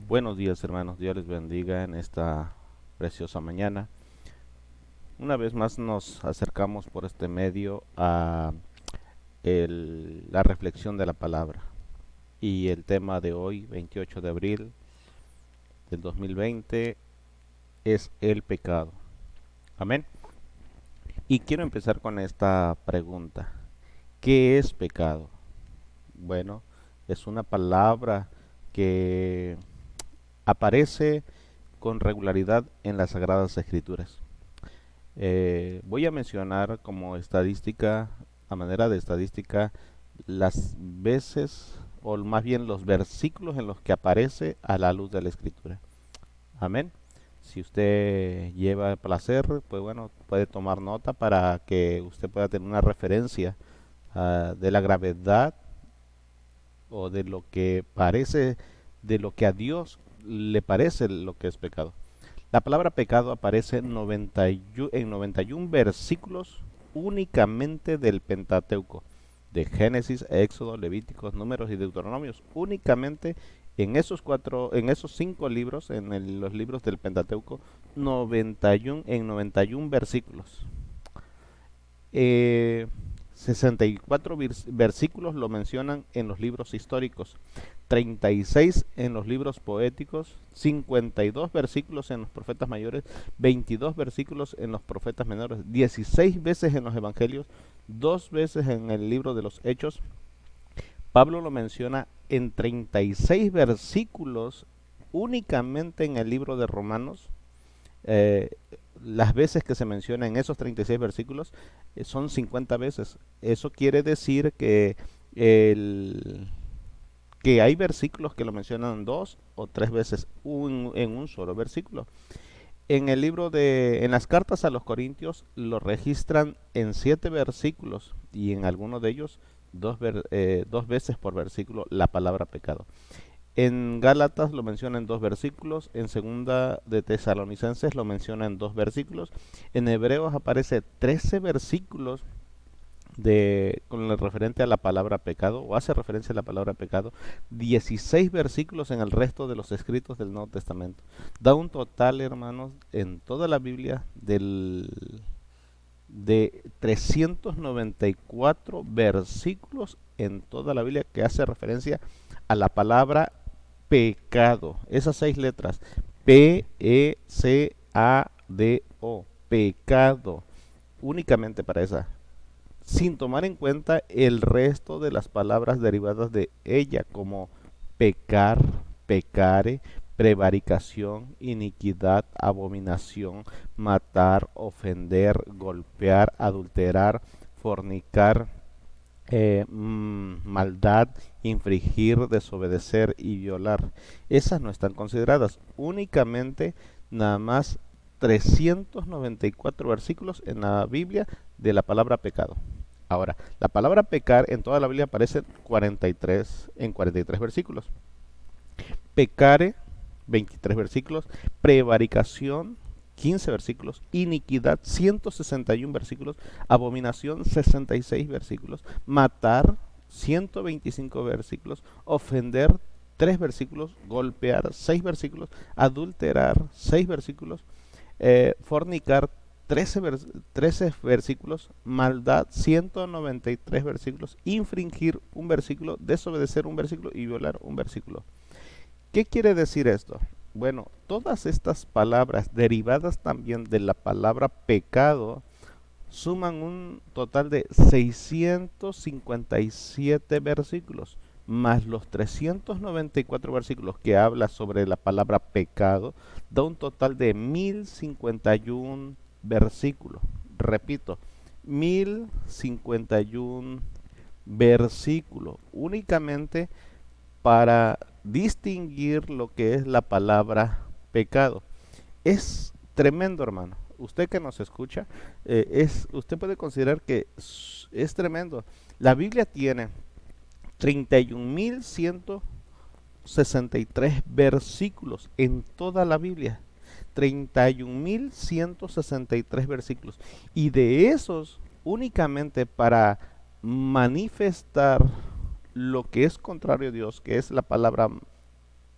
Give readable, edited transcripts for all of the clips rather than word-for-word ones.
Buenos días, hermanos. Dios les bendiga en esta preciosa mañana. Una vez más nos acercamos por este medio a la reflexión de la palabra. Y el tema de hoy, 28 de abril del 2020, es el pecado. Amén. Y quiero empezar con esta pregunta. ¿Qué es pecado? Bueno, es una palabra que aparece con regularidad en las Sagradas Escrituras. Voy a mencionar como estadística, a manera de estadística, las veces, o más bien los versículos en los que aparece a la luz de la Escritura. Amén. Si usted lleva placer, pues bueno, puede tomar nota para que usted pueda tener una referencia de la gravedad o de lo que parece, de lo que a Dios le parece lo que es pecado. La palabra pecado aparece en 91 versículos únicamente del Pentateuco, de Génesis, Éxodo, Levíticos, Números y Deuteronomios. Únicamente en esos cinco libros, los libros del Pentateuco, 91 versículos. Eh, 64 versículos lo mencionan en los libros históricos, 36 en los libros poéticos, 52 versículos en los profetas mayores, 22 versículos en los profetas menores, 16 veces en los evangelios, 2 veces en el libro de los Hechos. Pablo lo menciona en 36 versículos únicamente en el libro de Romanos. eh, las veces que se menciona en esos 36 versículos son 50 veces. Eso quiere decir el, que hay versículos que lo mencionan dos o tres veces en un solo versículo. En las cartas a los Corintios lo registran en 7 versículos y en algunos de ellos dos veces por versículo la palabra pecado. En Gálatas lo menciona en 2 versículos, en Segunda de Tesalonicenses lo menciona en 2 versículos, en Hebreos aparece 13 versículos con el referente a la palabra pecado, o hace referencia a la palabra pecado, 16 versículos en el resto de los escritos del Nuevo Testamento. Da un total, hermanos, en toda la Biblia de 394 versículos en toda la Biblia que hace referencia a la palabra pecado. Esas 6 letras, P-E-C-A-D-O, pecado, únicamente para esa, sin tomar en cuenta el resto de las palabras derivadas de ella, como pecar, pecare, prevaricación, iniquidad, abominación, matar, ofender, golpear, adulterar, fornicar, maldad, infringir, desobedecer y violar. Esas no están consideradas. Únicamente nada más 394 versículos en la Biblia de la palabra pecado. Ahora, la palabra pecar en toda la Biblia aparece en 43 versículos. Pecare, 23 versículos. Prevaricación, 15 versículos. Iniquidad, 161 versículos. Abominación, 66 versículos. Matar, 125 versículos. Ofender, 3 versículos. Golpear, 6 versículos. Adulterar, 6 versículos. Fornicar, 13 versículos, maldad 193 versículos, infringir un versículo, desobedecer un versículo y violar un versículo. ¿Qué quiere decir esto? Bueno, todas estas palabras derivadas también de la palabra pecado suman un total de 657 versículos, más los 394 versículos que habla sobre la palabra pecado, da un total de 1051 versículos. Repito, 1051 versículos únicamente para distinguir lo que es la palabra pecado. Es tremendo, hermano. Usted que nos escucha, usted puede considerar que es tremendo. La Biblia tiene 31.163 versículos en toda la Biblia. 31.163 versículos. Y de esos, únicamente para manifestar lo que es contrario a Dios, que es la palabra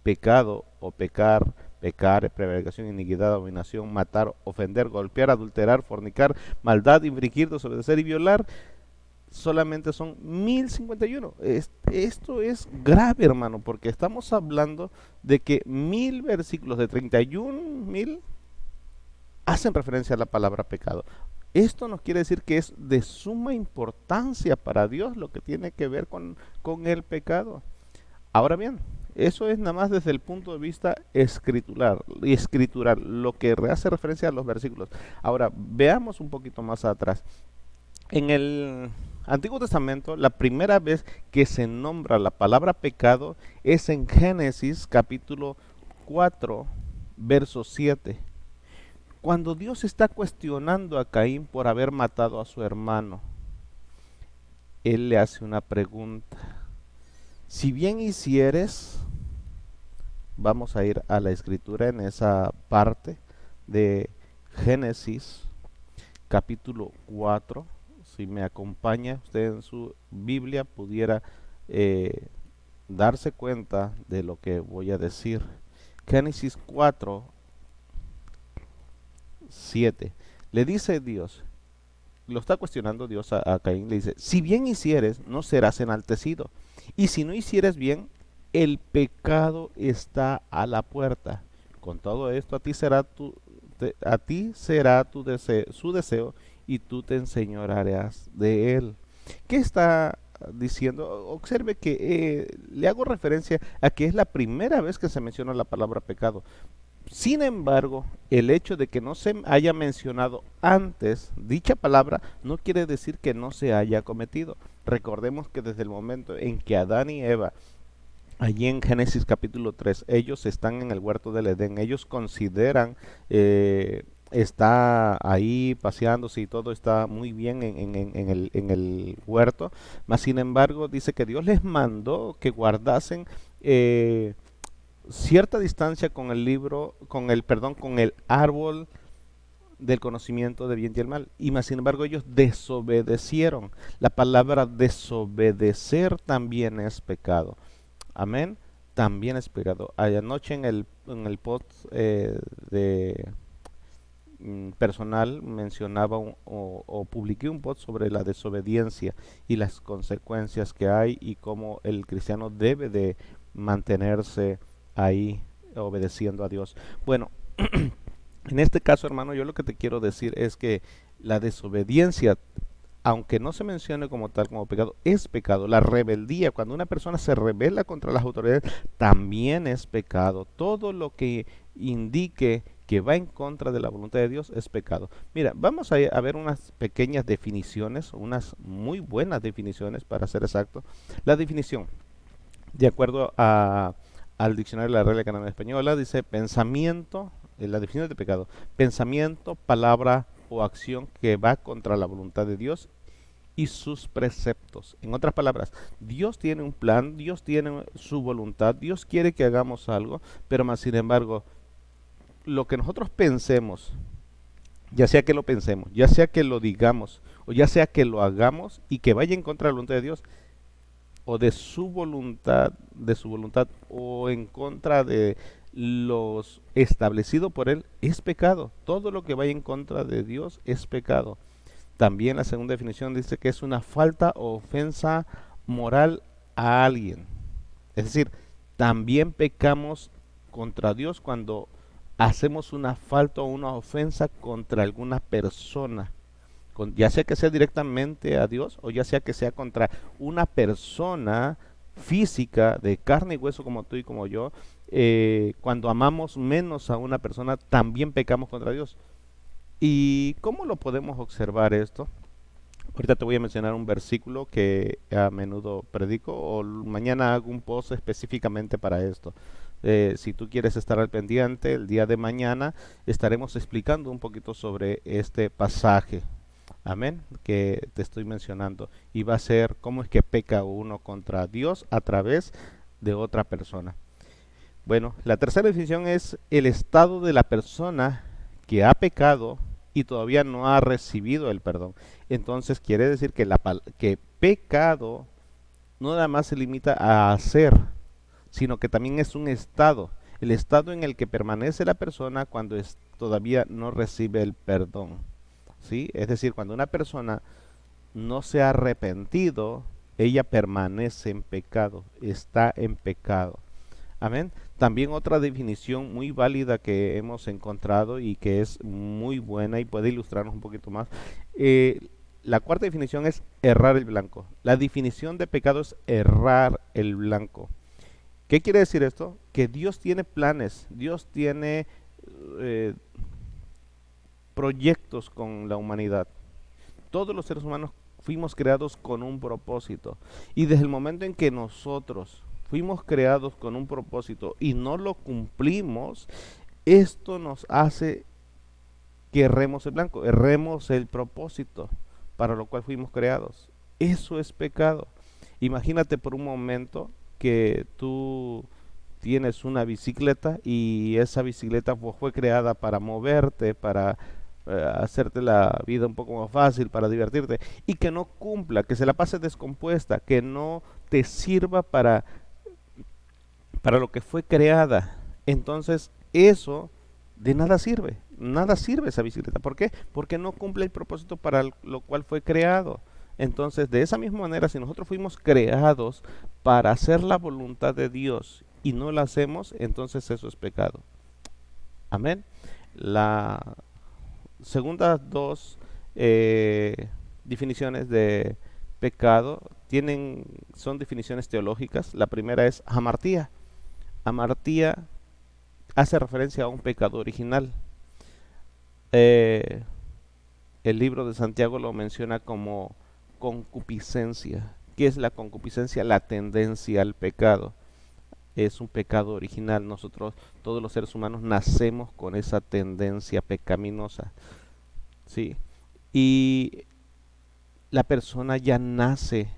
pecado o pecar, pecar, prevaricación, iniquidad, abominación, matar, ofender, golpear, adulterar, fornicar, maldad, infringir, desobedecer y violar, solamente son 1051. Esto es grave, hermano, porque estamos hablando de que 1000 versículos de 31.000 hacen referencia a la palabra pecado. Esto nos quiere decir que es de suma importancia para Dios lo que tiene que ver con el pecado. Ahora bien, eso es nada más desde el punto de vista escritural, lo que hace referencia a los versículos. Ahora, veamos un poquito más atrás. En el Antiguo Testamento, la primera vez que se nombra la palabra pecado es en Génesis capítulo 4, verso 7. Cuando Dios está cuestionando a Caín por haber matado a su hermano, Él le hace una pregunta. Si bien hicieres, vamos a ir a la escritura en esa parte de Génesis capítulo 4. Si me acompaña usted en su Biblia, pudiera darse cuenta de lo que voy a decir. Génesis 4, 7. Le dice Dios, lo está cuestionando Dios a Caín, le dice, si bien hicieres, no serás enaltecido. Y si no hicieres bien, el pecado está a la puerta. Con todo esto, a ti será su deseo, y tú te enseñorearás de él. ¿Qué está diciendo? Observe que le hago referencia a que es la primera vez que se menciona la palabra pecado. Sin embargo, el hecho de que no se haya mencionado antes dicha palabra no quiere decir que no se haya cometido. Recordemos que desde el momento en que Adán y Eva, allí en Génesis capítulo 3, ellos están en el huerto del Edén, ellos consideran, está ahí paseándose y todo está muy bien en el huerto, mas sin embargo dice que Dios les mandó que guardasen cierta distancia con con el árbol del conocimiento de bien y el mal, y más sin embargo ellos desobedecieron. La palabra desobedecer también es pecado. Amén. También es pecado. Anoche en el post de personal mencionaba o publiqué un post sobre la desobediencia y las consecuencias que hay y cómo el cristiano debe de mantenerse ahí obedeciendo a Dios. Bueno, en este caso, hermano, yo lo que te quiero decir es que la desobediencia, aunque no se mencione como tal, como pecado, es pecado. La rebeldía, cuando una persona se rebela contra las autoridades, también es pecado. Todo lo que indique que va en contra de la voluntad de Dios es pecado. Mira, vamos a ver unas pequeñas definiciones, unas muy buenas definiciones para ser exacto. La definición, de acuerdo al diccionario de la Real Academia Española, dice pensamiento, la definición de pecado, pensamiento, palabra o acción que va contra la voluntad de Dios y sus preceptos. En otras palabras, Dios tiene un plan, Dios tiene su voluntad, Dios quiere que hagamos algo, pero más sin embargo, lo que nosotros pensemos, ya sea que lo pensemos, ya sea que lo digamos, o ya sea que lo hagamos y que vaya en contra de la voluntad de Dios, o de su voluntad, o en contra de los establecido por él, es pecado. Todo lo que vaya en contra de Dios es pecado. También la segunda definición dice que es una falta o ofensa moral a alguien. Es decir, también pecamos contra Dios cuando hacemos una falta o una ofensa contra alguna persona. Ya sea que sea directamente a Dios o ya sea que sea contra una persona física de carne y hueso como tú y como yo. Cuando amamos menos a una persona, también pecamos contra Dios. ¿Y cómo lo podemos observar esto? Ahorita te voy a mencionar un versículo que a menudo predico o mañana hago un post específicamente para esto. Si tú quieres estar al pendiente, el día de mañana estaremos explicando un poquito sobre este pasaje. Amén, que te estoy mencionando. Y va a ser cómo es que peca uno contra Dios a través de otra persona. Bueno, la tercera definición es el estado de la persona que ha pecado y todavía no ha recibido el perdón. Entonces quiere decir que pecado no nada más se limita a hacer, sino que también es un estado, el estado en el que permanece la persona cuando todavía no recibe el perdón. ¿Sí? Es decir, cuando una persona no se ha arrepentido, ella permanece en pecado, está en pecado. Amén. También otra definición muy válida que hemos encontrado y que es muy buena y puede ilustrarnos un poquito más. La cuarta definición es errar el blanco. La definición de pecado es errar el blanco. ¿Qué quiere decir esto? Que Dios tiene planes, Dios tiene eh, proyectos con la humanidad. Todos los seres humanos fuimos creados con un propósito. Y desde el momento en que nosotros fuimos creados con un propósito y no lo cumplimos, esto nos hace que erremos el blanco, erremos el propósito para lo cual fuimos creados. Eso es pecado. Imagínate por un momento que tú tienes una bicicleta y esa bicicleta pues, fue creada para moverte, para hacerte la vida un poco más fácil, para divertirte, y que no cumpla, que se la pase descompuesta, que no te sirva para lo que fue creada. Entonces eso de nada sirve esa bicicleta. ¿Por qué? Porque no cumple el propósito para lo cual fue creado. Entonces, de esa misma manera, si nosotros fuimos creados para hacer la voluntad de Dios y no la hacemos, entonces eso es pecado. Amén. La segunda dos definiciones de pecado son definiciones teológicas. La primera es hamartía. Hamartía hace referencia a un pecado original. Eh, el libro de Santiago lo menciona como concupiscencia. ¿Qué es la concupiscencia? La tendencia al pecado. Es un pecado original. Nosotros, todos los seres humanos, nacemos con esa tendencia pecaminosa. ¿Sí? Y la persona ya nace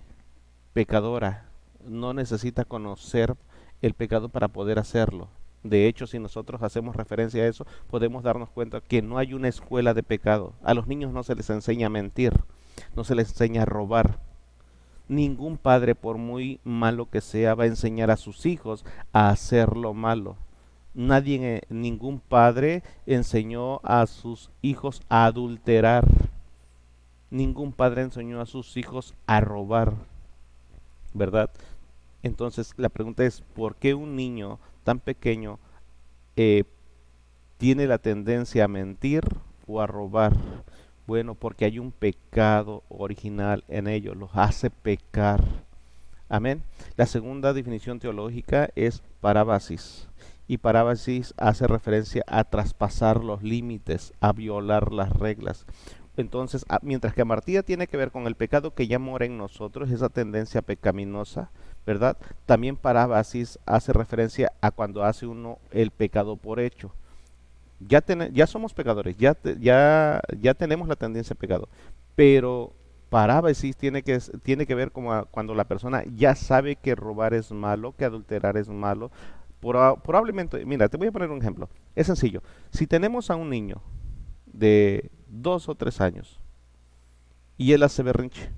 pecadora. No necesita conocer el pecado para poder hacerlo. De hecho, si nosotros hacemos referencia a eso, podemos darnos cuenta que no hay una escuela de pecado. A los niños no se les enseña a mentir, no se les enseña a robar. Ningún padre, por muy malo que sea, va a enseñar a sus hijos a hacer lo malo. Ningún padre enseñó a sus hijos a adulterar. Ningún padre enseñó a sus hijos a robar, ¿verdad? Entonces la pregunta es, ¿por qué un niño tan pequeño eh, tiene la tendencia a mentir o a robar? Bueno, porque hay un pecado original en ellos, los hace pecar. Amén. La segunda definición teológica es parábasis. Y parábasis hace referencia a traspasar los límites, a violar las reglas. Entonces, mientras que amartía tiene que ver con el pecado que ya mora en nosotros, esa tendencia pecaminosa, ¿verdad? También parábasis hace referencia a cuando hace uno el pecado por hecho. Ya somos pecadores, ya tenemos la tendencia al pecado, pero parábasis tiene que ver como cuando la persona ya sabe que robar es malo, que adulterar es malo. Probablemente, mira, te voy a poner un ejemplo. Es sencillo. Si tenemos a un niño de 2 o 3 años y él hace berrinche,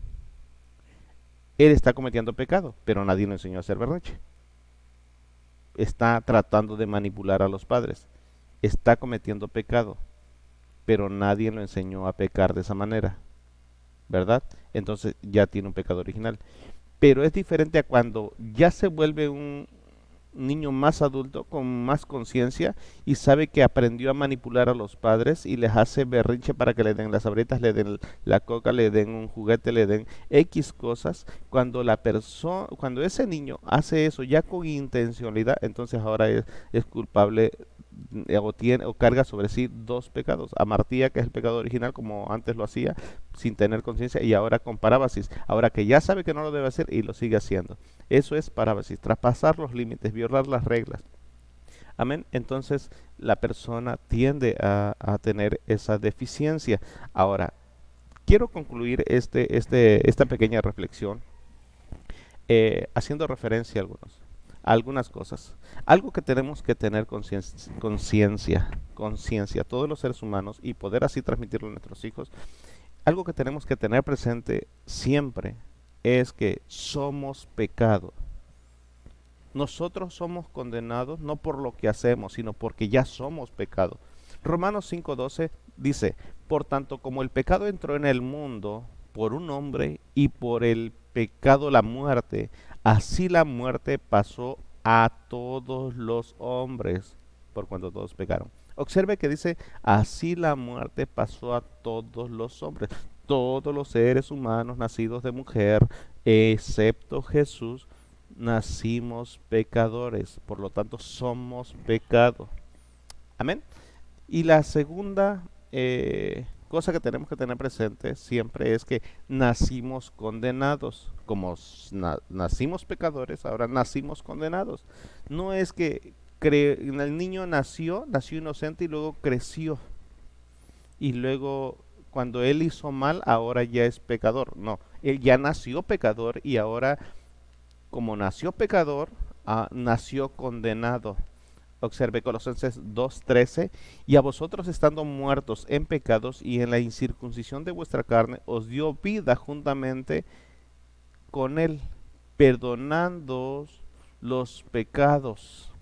él está cometiendo pecado, pero nadie le enseñó a hacer berrinche. Está tratando de manipular a los padres. Está cometiendo pecado, pero nadie lo enseñó a pecar de esa manera, ¿verdad? Entonces ya tiene un pecado original. Pero es diferente a cuando ya se vuelve un niño más adulto, con más conciencia y sabe que aprendió a manipular a los padres y les hace berrinche para que le den las abritas, le den la coca, le den un juguete, le den X cosas. Cuando ese niño hace eso ya con intencionalidad, entonces ahora es culpable o carga sobre sí dos pecados. Amartía, que es el pecado original, como antes lo hacía, sin tener conciencia, y ahora con parábasis, ahora que ya sabe que no lo debe hacer y lo sigue haciendo. Eso es parábasis, traspasar los límites, violar las reglas. Amén. Entonces la persona tiende a tener esa deficiencia. Ahora, quiero concluir esta pequeña reflexión haciendo referencia a algunas cosas. Algo que tenemos que tener conciencia, todos los seres humanos, y poder así transmitirlo a nuestros hijos. Algo que tenemos que tener presente siempre es que somos pecado. Nosotros somos condenados no por lo que hacemos, sino porque ya somos pecado. Romanos 5:12 dice, por tanto, como el pecado entró en el mundo por un hombre y por el pecado la muerte, así la muerte pasó a todos los hombres, por cuanto todos pecaron. Observe que dice, así la muerte pasó a todos los hombres, todos los seres humanos nacidos de mujer, excepto Jesús, nacimos pecadores, por lo tanto somos pecado. Amén. Y la segunda cosa que tenemos que tener presente siempre es que nacimos condenados. Como nacimos pecadores, ahora nacimos condenados. No es que el niño nació inocente y luego creció. Y luego cuando él hizo mal, ahora ya es pecador. No, él ya nació pecador y ahora como nació pecador, nació condenado. Observe Colosenses 2:13, y a vosotros estando muertos en pecados y en la incircuncisión de vuestra carne, os dio vida juntamente con él, perdonándoos los pecados.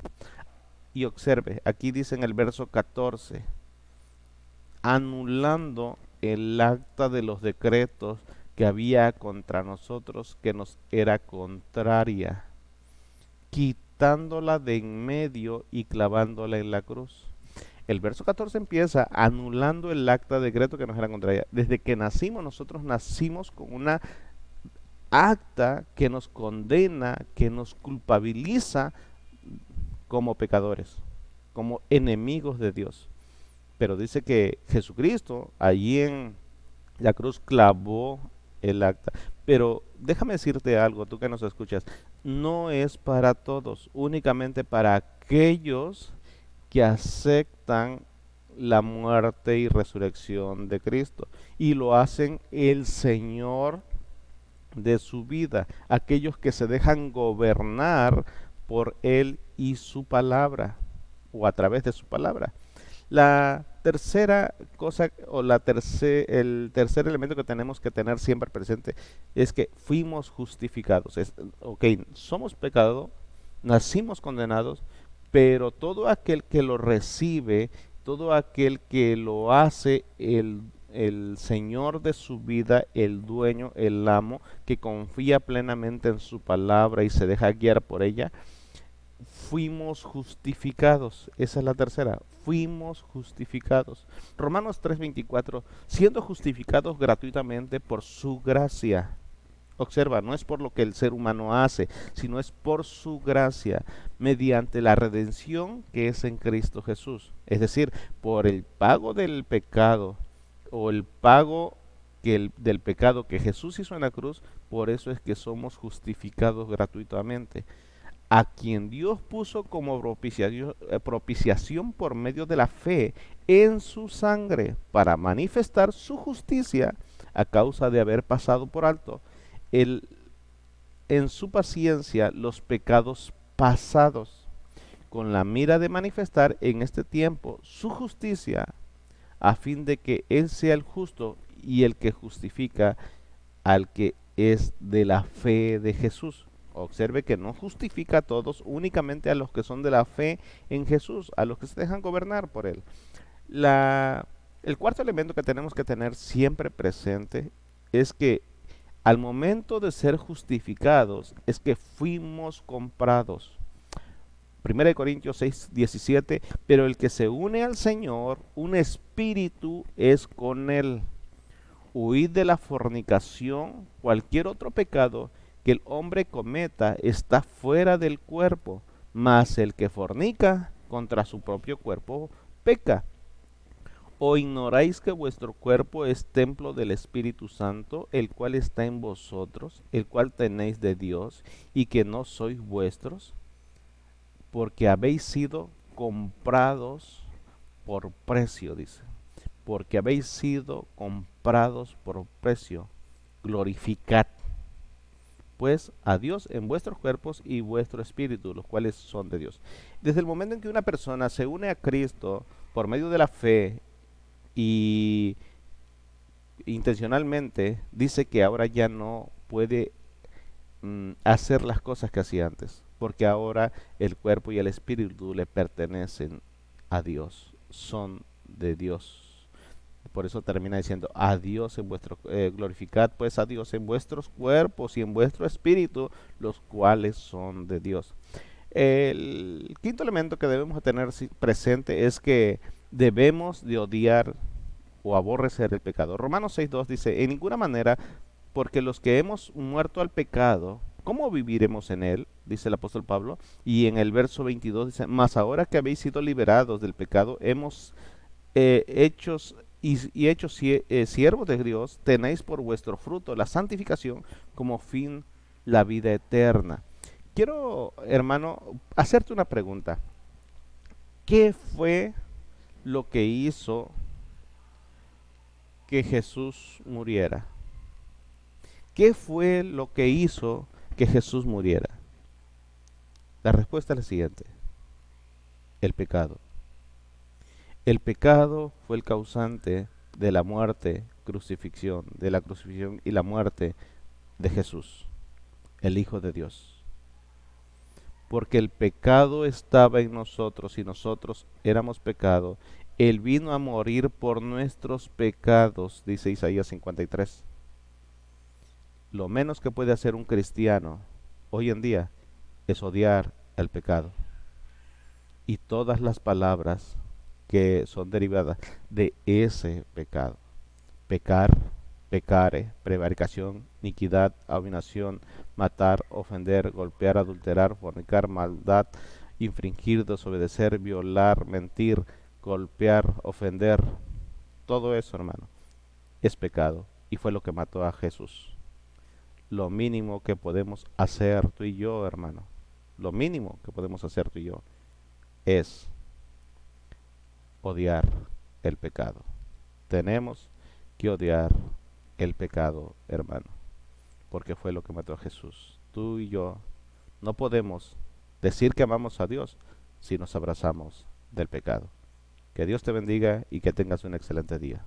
Y observe, aquí dice en el verso 14, anulando el acta de los decretos que había contra nosotros, que nos era contraria, quitándola de en medio y clavándola en la cruz. El verso 14 empieza anulando el acta de decreto que nos era contraria. Desde que nacimos, nosotros nacimos con una acta que nos condena, que nos culpabiliza como pecadores, como enemigos de Dios. Pero dice que Jesucristo allí en la cruz clavó el acta. Pero déjame decirte algo, tú que nos escuchas, no es para todos, únicamente para aquellos que aceptan la muerte y resurrección de Cristo y lo hacen el Señor de su vida, aquellos que se dejan gobernar por Él y su palabra o a través de su palabra. La tercera cosa o el tercer elemento que tenemos que tener siempre presente es que fuimos justificados. Ok, somos pecados, nacimos condenados, pero todo aquel que lo recibe, todo aquel que lo hace el Señor de su vida, el dueño, el amo, que confía plenamente en su palabra y se deja guiar por ella, fuimos justificados. Esa es la tercera. Fuimos justificados. Romanos 3:24, siendo justificados gratuitamente por su gracia. Observa, no es por lo que el ser humano hace, sino es por su gracia, mediante la redención que es en Cristo Jesús. Es decir, por el pago del pecado o el pago del pecado que Jesús hizo en la cruz, por eso es que somos justificados gratuitamente, a quien Dios puso como propiciación por medio de la fe en su sangre, para manifestar su justicia a causa de haber pasado por alto el, en su paciencia los pecados pasados, con la mira de manifestar en este tiempo su justicia, a fin de que Él sea el justo y el que justifica al que es de la fe de Jesús. Observe que no justifica a todos, únicamente a los que son de la fe en Jesús, a los que se dejan gobernar por Él. El cuarto elemento que tenemos que tener siempre presente es que al momento de ser justificados es que fuimos comprados. 1 Corintios 6:17, pero el que se une al Señor, un espíritu es con Él. Huid de la fornicación, cualquier otro pecado que el hombre cometa está fuera del cuerpo, mas el que fornica contra su propio cuerpo peca. ¿O ignoráis que vuestro cuerpo es templo del Espíritu Santo, el cual está en vosotros, el cual tenéis de Dios, y que no sois vuestros? Porque habéis sido comprados por precio, dice. Porque habéis sido comprados por precio. Glorificad pues a Dios en vuestros cuerpos y vuestro espíritu, los cuales son de Dios. Desde el momento en que una persona se une a Cristo por medio de la fe y intencionalmente dice que ahora ya no puede hacer las cosas que hacía antes. porque ahora el cuerpo y el espíritu le pertenecen a Dios, son de Dios. Por eso termina diciendo, a Dios en vuestro, glorificad pues a Dios en vuestros cuerpos y en vuestro espíritu, los cuales son de Dios. El quinto elemento que debemos tener presente es que debemos de odiar o aborrecer el pecado. Romanos 6.2 dice, en ninguna manera, porque los que hemos muerto al pecado, ¿cómo viviremos en él? Dice el apóstol Pablo. Y en el verso 22 dice, mas ahora que habéis sido liberados del pecado, hemos hechos y hechos siervos de Dios, tenéis por vuestro fruto la santificación, como fin la vida eterna. Quiero, hermano, hacerte una pregunta. ¿Qué fue lo que hizo que Jesús muriera? ¿Qué fue lo que hizo que Jesús muriera? La respuesta es la siguiente: el pecado. El pecado fue el causante de la muerte, crucifixión, de la crucifixión y la muerte de Jesús, el Hijo de Dios. Porque el pecado estaba en nosotros y nosotros éramos pecado. Él vino a morir por nuestros pecados, dice Isaías 53. Lo menos que puede hacer un cristiano hoy en día es odiar el pecado y todas las palabras que son derivadas de ese pecado. Pecar, pecare, prevaricación, iniquidad, abominación, matar, ofender, golpear, adulterar, fornicar, maldad, infringir, desobedecer, violar, mentir, golpear, ofender. Todo eso, hermano, es pecado y fue lo que mató a Jesús. Lo mínimo que podemos hacer tú y yo, hermano, lo mínimo que podemos hacer tú y yo es odiar el pecado. Tenemos que odiar el pecado, hermano, porque fue lo que mató a Jesús. Tú y yo no podemos decir que amamos a Dios si nos abrazamos del pecado. Que Dios te bendiga y que tengas un excelente día.